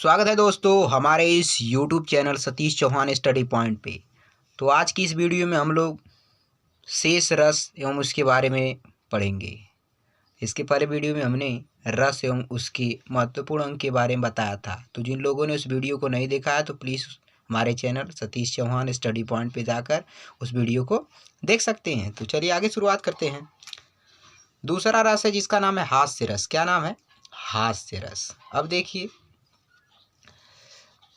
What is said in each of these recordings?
स्वागत है दोस्तों हमारे इस YouTube channel Satish Chauhan study point पे। तो आज की इस वीडियो में हम लोग शेष रस एवं उसके बारे में पढ़ेंगे। इसके पहले वीडियो में हमने रस एवं उसके महत्वपूर्ण अंक के बारे में बताया था। तो जिन लोगों ने उस वीडियो को नहीं देखा है तो प्लीज़ हमारे channel Satish Chauhan study point पे जाकर उस वीडियो को देख सकते हैं। तो चलिए आगे शुरुआत करते हैं। दूसरा रस है जिसका नाम है हास्य रस। क्या नाम है? हास्य रस। अब देखिए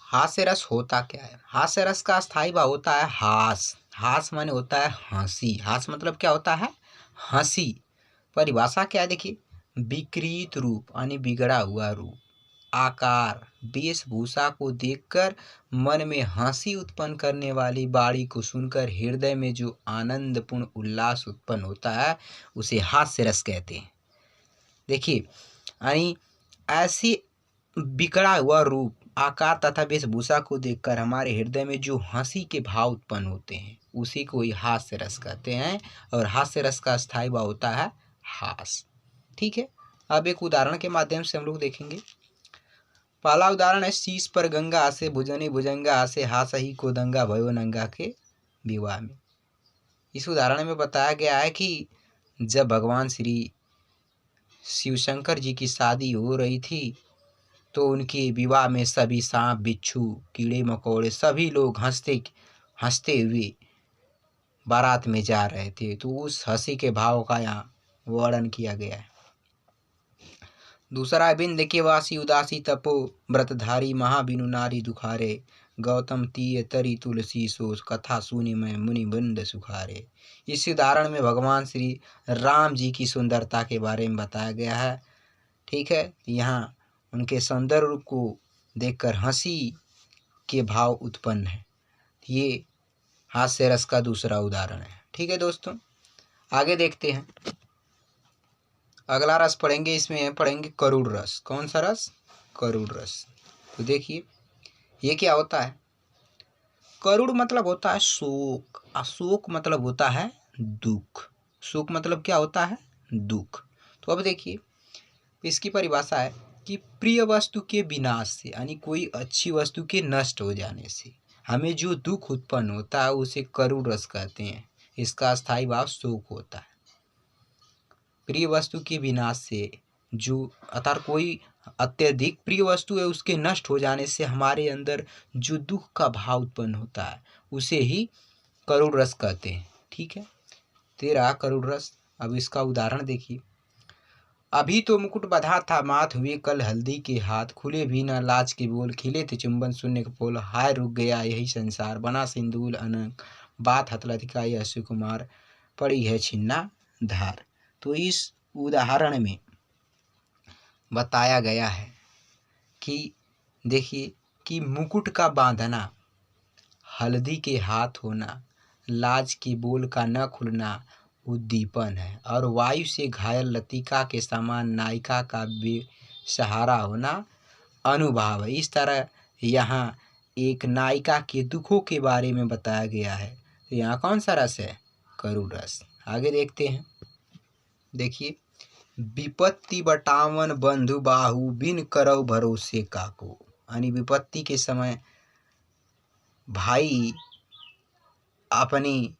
हास्य रस होता क्या है। हास्य रस का स्थायी भाव होता है हास। हास माने होता है हंसी। हास मतलब क्या होता है? हंसी। परिभाषा क्या है देखिए, विकृत रूप यानी बिगड़ा हुआ रूप, आकार, वेशभूषा को देखकर मन में हंसी उत्पन्न करने वाली वाणी को सुनकर हृदय में जो आनंदपूर्ण उल्लास उत्पन्न होता है उसे हास्य रस कहते हैं। देखिए यानी ऐसी बिगड़ा हुआ रूप, आकार तथा वेशभूषा को देखकर हमारे हृदय में जो हंसी के भाव उत्पन्न होते हैं उसी को ही हास्य रस कहते हैं। और हास्य रस का स्थायी भाव होता है हास। ठीक है, अब एक उदाहरण के माध्यम से हम लोग देखेंगे। पहला उदाहरण है, शीश पर गंगा आसे भुजनी भुजंगा आसे हासही को दंगा भयो नंगा के विवाह में। इस उदाहरण में बताया गया है कि जब भगवान श्री शिव शंकर जी की शादी हो रही थी तो उनके विवाह में सभी सांप बिच्छू कीड़े मकोड़े सभी लोग हंसते हंसते हुए बारात में जा रहे थे। तो उस हंसी के भाव का यहाँ वर्णन किया गया है। दूसरा, बिन देखे वासी उदासी तपो व्रतधारी महाबिनु नारी दुखारे गौतम तीय तरी तुलसी सोच कथा सुनी में मुनि बंद सुखारे। इस उदाहरण में भगवान श्री राम जी की सुंदरता के बारे में बताया गया है। ठीक है, यहाँ उनके सौंदर्य रूप को देखकर हंसी के भाव उत्पन्न है। ये हास्य रस का दूसरा उदाहरण है। ठीक है दोस्तों, आगे देखते हैं। अगला रस पढ़ेंगे, इसमें पढ़ेंगे करुण रस। कौन सा रस? करुण रस। तो देखिए ये क्या होता है। करुण मतलब होता है शोक, अशोक मतलब होता है दुख। शोक मतलब क्या होता है? दुख। तो अब देखिए इसकी परिभाषा है कि प्रिय वस्तु के विनाश से यानी कोई अच्छी वस्तु के नष्ट हो जाने से हमें जो दुख उत्पन्न होता है उसे करुण रस कहते हैं। इसका स्थायी भाव शोक होता है। प्रिय वस्तु के विनाश से जो अर्थात कोई अत्यधिक प्रिय वस्तु है उसके नष्ट हो जाने से हमारे अंदर जो दुख का भाव उत्पन्न होता है उसे ही करुण रस कहते हैं। ठीक है, तेरा करुण रस। अब इसका उदाहरण देखिए। अभी तो मुकुट बंधा था माथ हुए कल हल्दी के हाथ खुले भी न लाज के बोल खिले थे चुंबन शून्य के पोल हाय रुक गया यही संसार बना सिंदूल अनंग बात हतलतिका यह सुकुमार पड़ी है छिन्ना धार। तो इस उदाहरण में बताया गया है कि देखिए कि मुकुट का बांधना, हल्दी के हाथ होना, लाज के बोल का न खुलना उद्दीपन है और वायु से घायल लतिका के समान नायिका का बेसहारा होना अनुभव है। इस तरह यहाँ एक नायिका के दुखों के बारे में बताया गया है। तो यहाँ कौन सा रस है? करुण रस। आगे देखते हैं। देखिए, विपत्ति बटावन बंधु बाहु बिन करौ भरोसे काको। यानी विपत्ति के समय भाई अपनी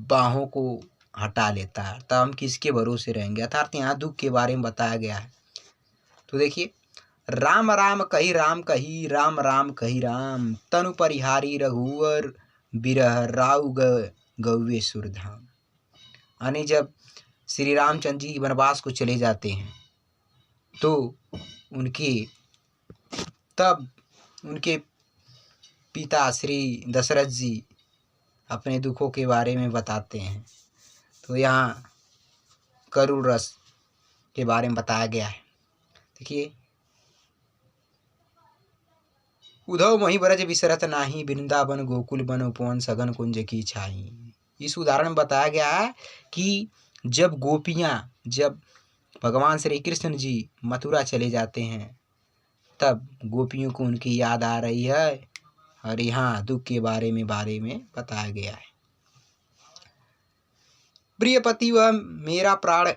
बाहों को हटा लेता है, तब हम किसके भरोसे रहेंगे? अर्थात यहाँ दुख के बारे में बताया गया है। तो देखिए, राम राम कही राम कही राम राम कही राम तनु परिहारी रघुवर बिरह राउ गौवे सुरधाम। यानी जब श्री रामचंद्र जी वनवास को चले जाते हैं तो तब उनके पिता श्री दशरथ जी अपने दुखों के बारे में बताते हैं। तो यहाँ करुण रस के बारे में बताया गया है। देखिए, उधव मही ब्रज विसरत नाही वृंदावन गोकुल बन उपवन सघन कुंज की छाई। इस उदाहरण में बताया गया है कि जब भगवान श्री कृष्ण जी मथुरा चले जाते हैं तब गोपियों को उनकी याद आ रही है और यहाँ दुख के बारे में बताया गया है। प्रिय पति वह मेरा प्राण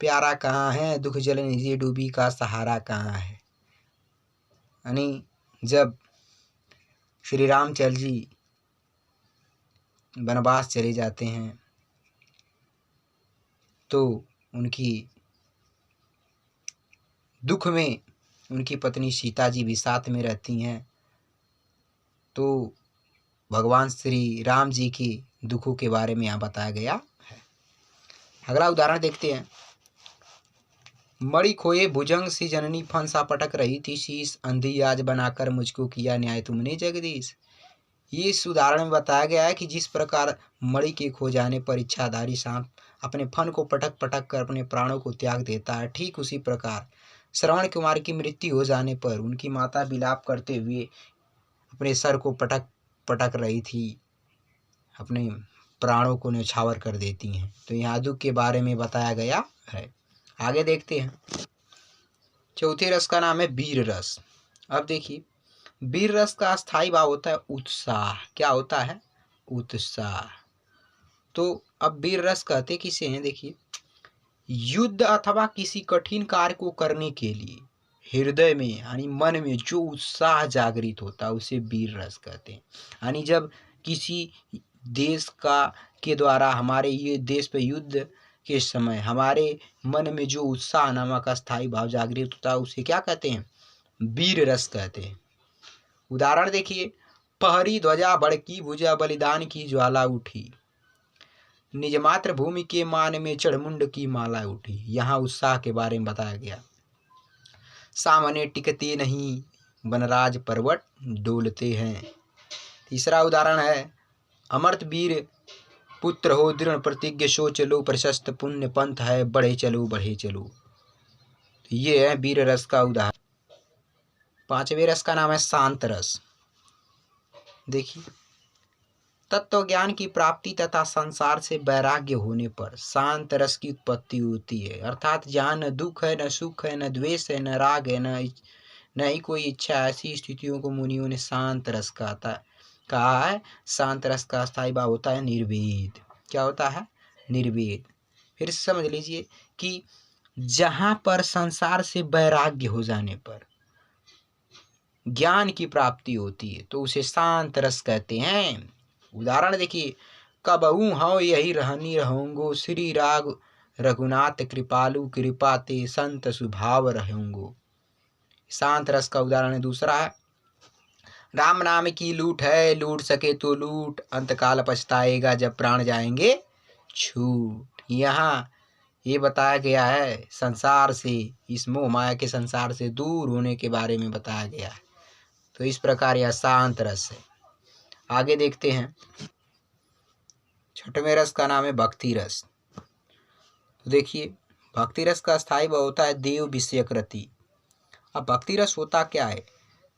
प्यारा कहाँ है दुख जल निधि डूबी का सहारा कहाँ है। यानी जब श्री रामचंद्र जी वनवास चले जाते हैं तो उनकी दुख में उनकी पत्नी सीता जी भी साथ में रहती हैं, तो भगवान श्री राम जी के दुखों के बारे में यहाँ बताया गया है। अगला उदाहरण देखते हैं। मणि खोए भुजंग सी जननी फंसा पटक रही थी शीश, अंधी आज बनाकर मुझको किया न्याय तुमने जगदीश। ये इस उदाहरण में बताया गया है कि जिस प्रकार मणि के खो जाने पर इच्छाधारी सांप अपने फन को पटक पटक कर अपने प्राणों को त्याग देता है, ठीक उसी प्रकार श्रवण कुमार की मृत्यु हो जाने पर उनकी माता विलाप करते हुए अपने सर को पटक पटक रही थी, अपने प्राणों को न्यौछावर कर देती हैं। तो यहाँ दुख के बारे में बताया गया है। आगे देखते हैं। चौथे रस का नाम है वीर रस। अब देखिए, वीर रस का स्थायी भाव होता है उत्साह। क्या होता है? उत्साह। तो अब वीर रस कहते किसे हैं? देखिए, युद्ध अथवा किसी कठिन कार्य को करने के लिए हृदय में यानी मन में जो उत्साह जागृत होता है उसे वीर रस कहते हैं। यानी जब किसी देश के द्वारा हमारे ये देश पे युद्ध के समय हमारे मन में जो उत्साह नामक स्थायी भाव जागृत होता है उसे क्या कहते हैं? वीर रस कहते हैं। उदाहरण देखिए, पहरी ध्वजा भड़की भुजा बलिदान की ज्वाला उठी, निज मात्र भूमि के मान में चढ़मुंड की माला उठी। यहाँ उत्साह के बारे में बताया गया। सामने टिकते नहीं वनराज पर्वत डोलते हैं। तीसरा उदाहरण है, अमर्त वीर पुत्र हो दृढ़ प्रतिज्ञ सो चलो, प्रशस्त पुण्य पंथ है बढ़े चलो बढ़े चलो। तो ये है वीर रस का उदाहरण। पांचवें रस का नाम है शांत रस। देखिए, तत्व ज्ञान की प्राप्ति तथा संसार से वैराग्य होने पर शांत रस की उत्पत्ति होती है। अर्थात जहाँ न दुख है, न सुख है, न द्वेष है, न राग है, न ही कोई इच्छा। ऐसी स्थितियों को मुनियों ने शांत रस कहा है। शांत रस का स्थायी भाव होता है निर्वेद। क्या होता है? निर्वेद। फिर समझ लीजिए कि जहाँ पर संसार से वैराग्य हो जाने पर ज्ञान की प्राप्ति होती है तो उसे शांत रस कहते हैं। उदाहरण देखिए, कबहू हूँ यही रहनी रहूंगो, श्री राग रघुनाथ कृपालु कृपा ते संत स्वभाव रहूंगो। शांत रस का उदाहरण दूसरा है, राम नाम की लूट है, लूट सके तो लूट, अंतकाल पछताएगा जब प्राण जाएंगे छूट। यहाँ ये बताया गया है संसार से, इस मोह माया के संसार से दूर होने के बारे में बताया गया है। तो इस प्रकार यह शांत रस है। आगे देखते हैं। छठवें रस का नाम है भक्ति रस। तो देखिए, भक्ति रस का स्थायी भाव होता है देव विषयक रति। अब भक्ति रस होता क्या है?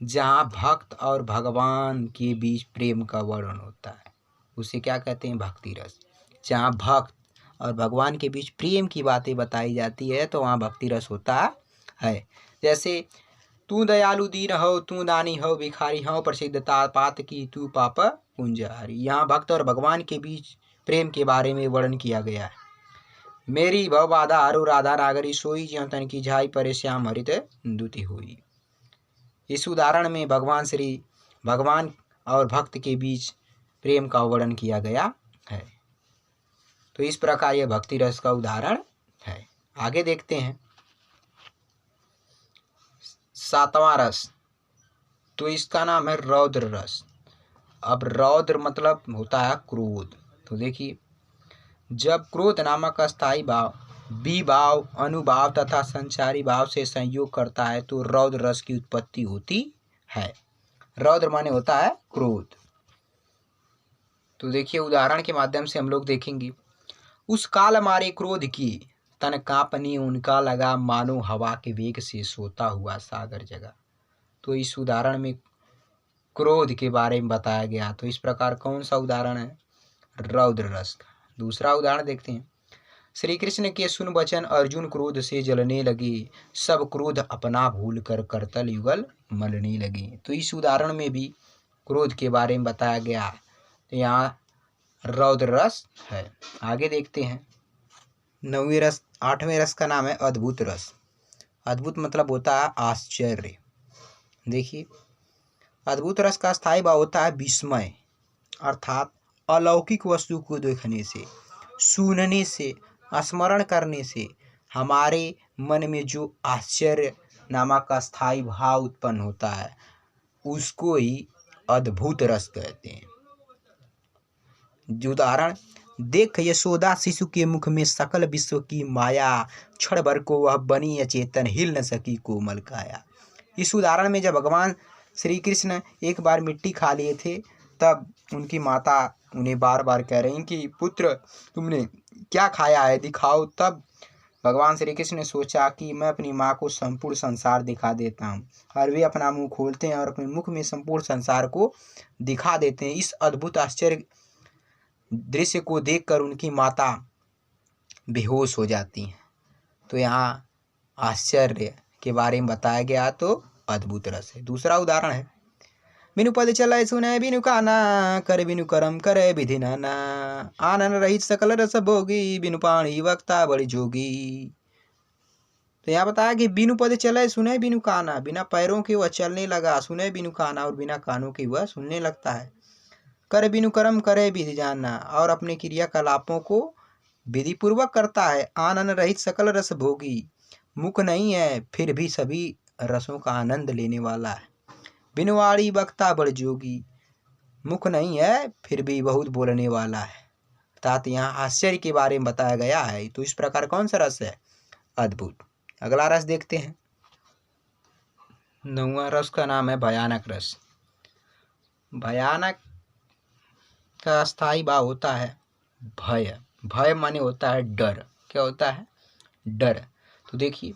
जहाँ भक्त और भगवान के बीच प्रेम का वर्णन होता है उसे क्या कहते हैं? भक्ति रस। जहाँ भक्त और भगवान के बीच प्रेम की बातें बताई जाती है तो वहाँ भक्ति रस होता है। जैसे, तू दयालु दीन हो, तू दानी हो, भिखारी हो, प्रसिद्धता पात की तू पाप पुंजहारी। यहाँ भक्त और भगवान के बीच प्रेम के बारे में वर्णन किया गया है। मेरी भव बाधा हरु राधा नागरी सोई, ज्यों तन की झाई परे श्याम हरित दुति हुई। इस उदाहरण में भगवान और भक्त के बीच प्रेम का वर्णन किया गया है। तो इस प्रकार यह भक्ति रस का उदाहरण है। आगे देखते हैं। सातवां रस, तो इसका नाम है रौद्र रस। अब रौद्र मतलब होता है क्रोध। तो देखिए, जब क्रोध नामक स्थायी भाव विभाव, अनुभाव तथा संचारी भाव से संयोग करता है तो रौद्र रस की उत्पत्ति होती है। रौद्र माने होता है क्रोध। तो देखिए, उदाहरण के माध्यम से हम लोग देखेंगे। उस काल मारे क्रोध की तन कांपनी उनका लगा, मानो हवा के वेग से सोता हुआ सागर जगा। तो इस उदाहरण में क्रोध के बारे में बताया गया। तो इस प्रकार कौन सा उदाहरण है? रौद्र रस का। दूसरा उदाहरण देखते हैं। श्री कृष्ण के सुन वचन अर्जुन क्रोध से जलने लगे, सब क्रोध अपना भूल कर करतल युगल मलने लगे। तो इस उदाहरण में भी क्रोध के बारे में बताया गया। तो यहाँ रौद्र रस है। आगे देखते हैं। आठवें रस का नाम है अद्भुत रस। अद्भुत मतलब होता है आश्चर्य। देखिए, अद्भुत रस का स्थायी भाव होता है विस्मय, अर्थात अलौकिक वस्तु को देखने से, सुनने से, स्मरण करने से हमारे मन में जो आश्चर्य नामक का स्थायी भाव उत्पन्न होता है उसको ही अद्भुत रस कहते हैं। जो उदाहरण, देख यशोदा शिशु के मुख में सकल विश्व की माया, क्षण भर को वह बनी अचेतन, हिल न सकी कोमल काया। इस उदाहरण में जब भगवान श्री कृष्ण एक बार मिट्टी खा लिए थे, तब उनकी माता उन्हें बार बार कह रही कि पुत्र तुमने क्या खाया है, दिखाओ। तब भगवान श्री कृष्ण ने सोचा कि मैं अपनी माँ को संपूर्ण संसार दिखा देता हूँ, और वे अपना मुंह खोलते हैं और अपने मुख में संपूर्ण संसार को दिखा देते हैं। इस अद्भुत आश्चर्य दृश्य को देखकर उनकी माता बेहोश हो जाती हैं। तो यहाँ आश्चर्य के बारे में बताया गया तो अद्भुत रस है। दूसरा उदाहरण है, बिनु पद चलय सुनय बिनु काना, करे बिनु करम करे विधि नाना, आनन रहित सकल रस भोगी, बिनु पाणी वक्ता बड़ि जोगी। तो यहाँ बताया कि बिनु पद चलय सुनय बिनु काना, बिना पैरों के वह चलने लगा, सुनय बिनु काना, और बिना कानों के वह सुनने लगता है। करे बिनु कर्म करे विधि जानना, और अपने क्रियाकलापों को विधि पूर्वक करता है। आनन रहित सकल रस भोगी, मुख नहीं है फिर भी सभी रसों का आनंद लेने वाला है। बिनु वाणी वक्ता बड़ जोगी, मुख नहीं है फिर भी बहुत बोलने वाला है। अर्थात यहाँ आश्चर्य के बारे में बताया गया है। तो इस प्रकार कौन सा रस है? अद्भुत। अगला रस देखते हैं। 9वां रस का नाम है भयानक रस। भयानक का स्थायी भाव होता है भय। भय माने होता है डर। क्या होता है? डर। तो देखिए,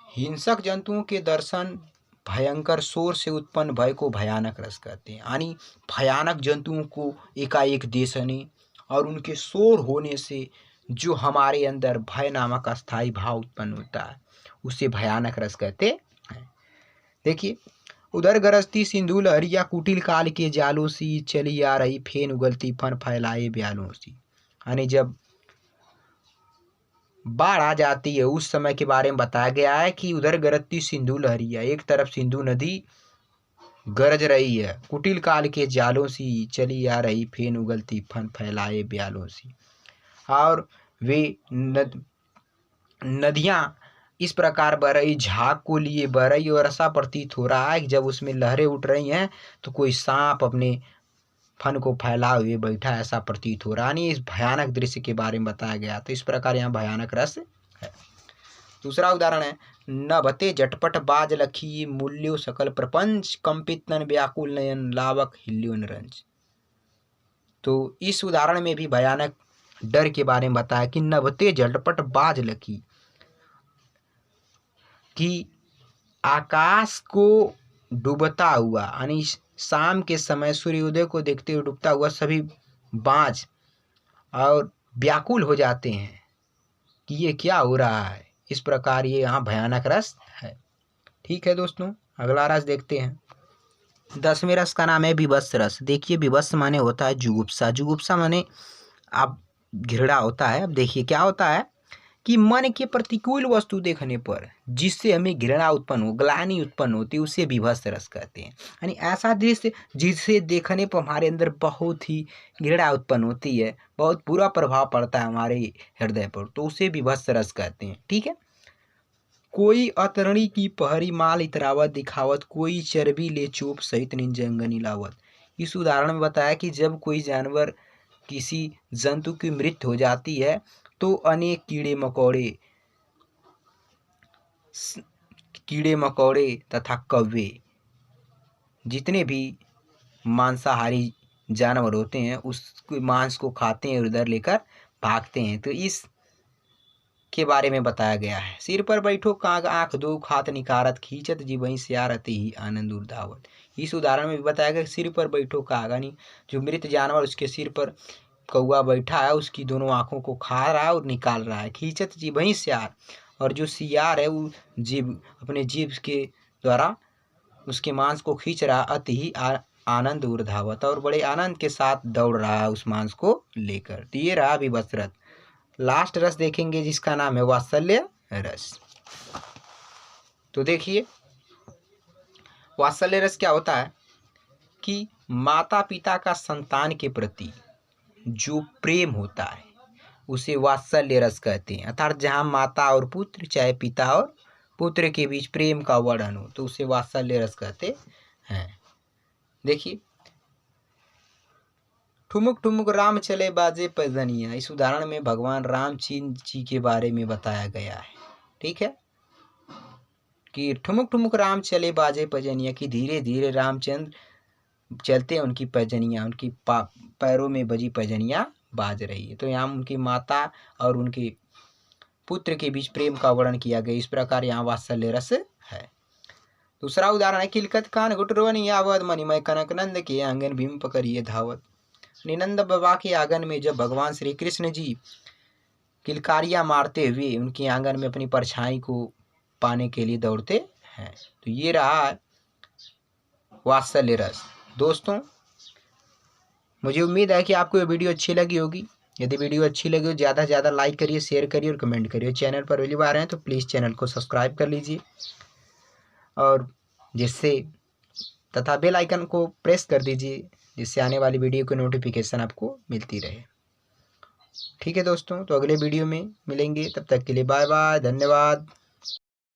हिंसक जंतुओं के दर्शन, भयंकर शोर से उत्पन्न भय को भयानक रस कहते हैं। यानी भयानक जंतुओं को एकाएक देखने और उनके शोर होने से जो हमारे अंदर भय नामक अस्थायी भाव उत्पन्न होता है उसे भयानक रस कहते हैं। देखिए, उधर गरजती सिंधु लहरिया, कुटिल काल के जालों सी, चली आ रही फेन उगलती फन फैलाए ब्यालों सी। यानी जब बाढ़ आ जाती है उस समय के बारे में बताया गया है कि उधर गरजती सिंधु लहरिया, एक तरफ सिंधु नदी गरज रही है, कुटिल काल के जालों सी, चली आ रही फेन उगलती फन फैलाए ब्यालों सी। और वे नदियाँ इस प्रकार बह रही, झाग को लिए बह रही, और ऐसा प्रतीत हो रहा है कि जब उसमें लहरें उठ रही हैं तो कोई सांप अपने फन को फैला हुए बैठा, ऐसा प्रतीत हो रहा है। इस भयानक दृश्य के बारे में बताया गया। तो इस प्रकार यहाँ भयानक रस है। दूसरा उदाहरण है, नभते झटपट बाज लखी, मूल्यो सकल प्रपंच, कंपित तन व्याकुल नयन, लावक हिल्यो निरंज। तो इस उदाहरण में भी भयानक डर के बारे में बताया कि नभते झटपट बाज लखी, कि आकाश को डूबता हुआ, यानी शाम के समय सूर्योदय को देखते हुए डूबता हुआ सभी बाज और व्याकुल हो जाते हैं कि ये क्या हो रहा है। इस प्रकार ये यहाँ भयानक रस है। ठीक है दोस्तों, अगला रस देखते हैं। 10वें रस का नाम है विभत्स रस। देखिए, विभत्स माने होता है जुगुप्सा। जुगुप्सा माने आप घृणा होता है। अब देखिए क्या होता है कि मन के प्रतिकूल वस्तु देखने पर जिससे हमें घृणा उत्पन्न हो, ग्लानि उत्पन्न होती है, उसे विभत्स रस कहते हैं। यानी ऐसा दृश्य जिसे देखने पर हमारे अंदर बहुत ही घृणा उत्पन्न होती है, बहुत बुरा प्रभाव पड़ता है हमारे हृदय पर, तो उसे विभत्स रस कहते हैं। ठीक है। कोई अतरणी की पहरी माल इतरावत दिखावत, कोई चर्बी ले चोप सहित निंजंगनी लावत। इस उदाहरण में बताया कि जब कोई जानवर, किसी जंतु की मृत्यु हो जाती है तो अनेक कीड़े मकोड़े तथा कौवे, जितने भी मांसाहारी जानवर होते हैं उस मांस को खाते हैं और उधर लेकर भागते हैं। तो इस के बारे में बताया गया है। सिर पर बैठो काग आँख दो, खात निकारत, खींचत जीवहीं सियारते ही आनंद उर्धावत। इस उदाहरण में भी बताया गया सिर पर बैठो काग, यानी जो मृत जानवर उसके सिर पर कौवा बैठा है, उसकी दोनों आँखों को खा रहा है और निकाल रहा है। खींचत जीवहीं सियार, और जो सियार है वो जीभ, अपने जीभ के द्वारा उसके मांस को खींच रहा, अति ही आनंद उर्धावत, और बड़े आनंद के साथ दौड़ रहा है उस मांस को लेकर। तो ये रहा विभत्स रस। लास्ट रस देखेंगे जिसका नाम है वात्सल्य रस। तो देखिए, वात्सल्य रस क्या होता है कि माता पिता का संतान के प्रति जो प्रेम होता है उसे वात्सल्य रस कहते हैं। अर्थात जहाँ माता और पुत्र, चाहे पिता और पुत्र के बीच प्रेम का वर्णन हो तो उसे वात्सल्य रस कहते हैं। देखिए, ठुमुक ठुमुक राम चले बाजे पैजनिया, इस उदाहरण में भगवान रामचंद्र जी के बारे में बताया गया है। ठीक है, कि ठुमुक ठुमुक राम चले बाजे पैजनिया, कि धीरे धीरे रामचंद्र चलते हैं, उनकी पैजनिया, उनकी पैरों में बजी पैजनिया बाज रही है। तो यहाँ उनकी माता और उनके पुत्र के बीच प्रेम का वर्णन किया गया। इस प्रकार यहाँ वात्सल्य रस है। दूसरा उदाहरण है, किलकत कान घुटरवन यावत मणिमय कनक नंद के आंगन भीम पकड़िए धावत। निनंद बाबा के आंगन में जब भगवान श्री कृष्ण जी किलकारियां मारते हुए उनके आंगन में अपनी परछाई को पाने के लिए दौड़ते हैं। तो ये रहा वात्सल्य रस। दोस्तों, मुझे उम्मीद है कि आपको ये वीडियो अच्छी लगी होगी। यदि वीडियो अच्छी लगी हो ज़्यादा से ज़्यादा लाइक करिए, शेयर करिए और कमेंट करिए। चैनल पर पहली बार हैं तो प्लीज़ चैनल को सब्सक्राइब कर लीजिए और जिससे तथा बेल आइकन को प्रेस कर दीजिए, जिससे आने वाली वीडियो की नोटिफिकेशन आपको मिलती रहे। ठीक है दोस्तों, तो अगले वीडियो में मिलेंगे, तब तक के लिए बाय बाय, धन्यवाद।